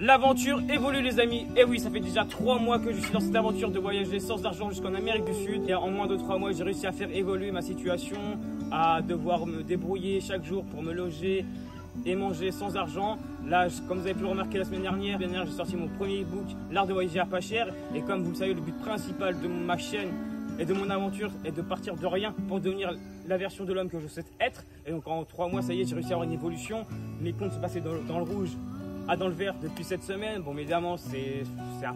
L'aventure évolue les amis, et oui ça fait déjà 3 mois que je suis dans cette aventure de voyager sans argent jusqu'en Amérique du Sud. Et en moins de 3 mois j'ai réussi à faire évoluer ma situation, à devoir me débrouiller chaque jour pour me loger et manger sans argent. Là, comme vous avez pu le remarquer la semaine dernière, j'ai sorti mon premier e-book, L'Art de voyager à pas cher. Et comme vous le savez, le but principal de ma chaîne et de mon aventure est de partir de rien pour devenir la version de l'homme que je souhaite être. Et donc en 3 mois, ça y est, j'ai réussi à avoir une évolution. Mes comptes se passaient dans le rouge à dans le vert depuis cette semaine. Bon, évidemment, c'est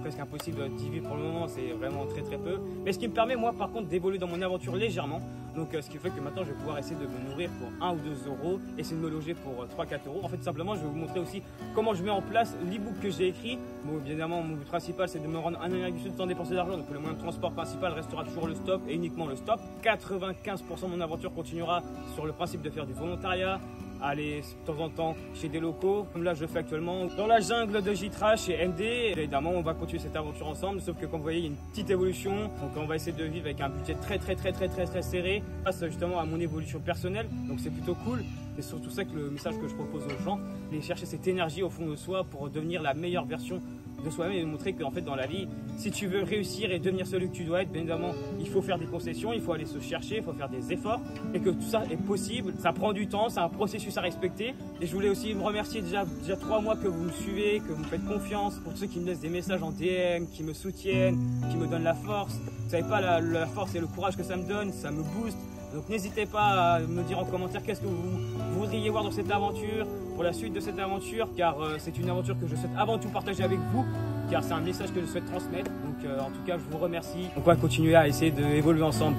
presque impossible d'y vivre pour le moment, c'est vraiment très peu. Mais ce qui me permet, moi, par contre, d'évoluer dans mon aventure légèrement. Donc, ce qui fait que maintenant, je vais pouvoir essayer de me nourrir pour 1 ou 2 euros, essayer de me loger pour 3-4 euros. En fait, simplement, je vais vous montrer aussi comment je mets en place l'e-book que j'ai écrit. Bon, évidemment, mon but principal, c'est de me rendre en Amérique du Sud sans dépenser d'argent. Donc, le moyen de transport principal restera toujours le stop et uniquement le stop. 95% de mon aventure continuera sur le principe de faire du volontariat, aller de temps en temps chez des locaux, comme là je fais actuellement dans la jungle de Jitra chez MD. Et évidemment, on va continuer cette aventure ensemble, sauf que comme vous voyez, il y a une petite évolution. Donc on va essayer de vivre avec un budget très serré, face justement à mon évolution personnelle. Donc c'est plutôt cool. Et surtout ça que le message que je propose aux gens, c'est chercher cette énergie au fond de soi pour devenir la meilleure version de soi-même et montrer qu'en fait dans la vie, si tu veux réussir et devenir celui que tu dois être, bien évidemment, il faut faire des concessions, il faut aller se chercher, il faut faire des efforts et que tout ça est possible. Ça prend du temps, c'est un processus à respecter. Et je voulais aussi me remercier déjà 3 mois que vous me suivez, que vous me faites confiance, pour ceux qui me laissent des messages en DM, qui me soutiennent, qui me donnent la force. Vous savez pas la force et le courage que ça me donne, ça me booste. Donc n'hésitez pas à me dire en commentaire qu'est-ce que vous voudriez voir dans cette aventure, pour la suite de cette aventure, car c'est une aventure que je souhaite avant tout partager avec vous, car c'est un message que je souhaite transmettre. Donc en tout cas, je vous remercie. On va continuer à essayer d'évoluer ensemble.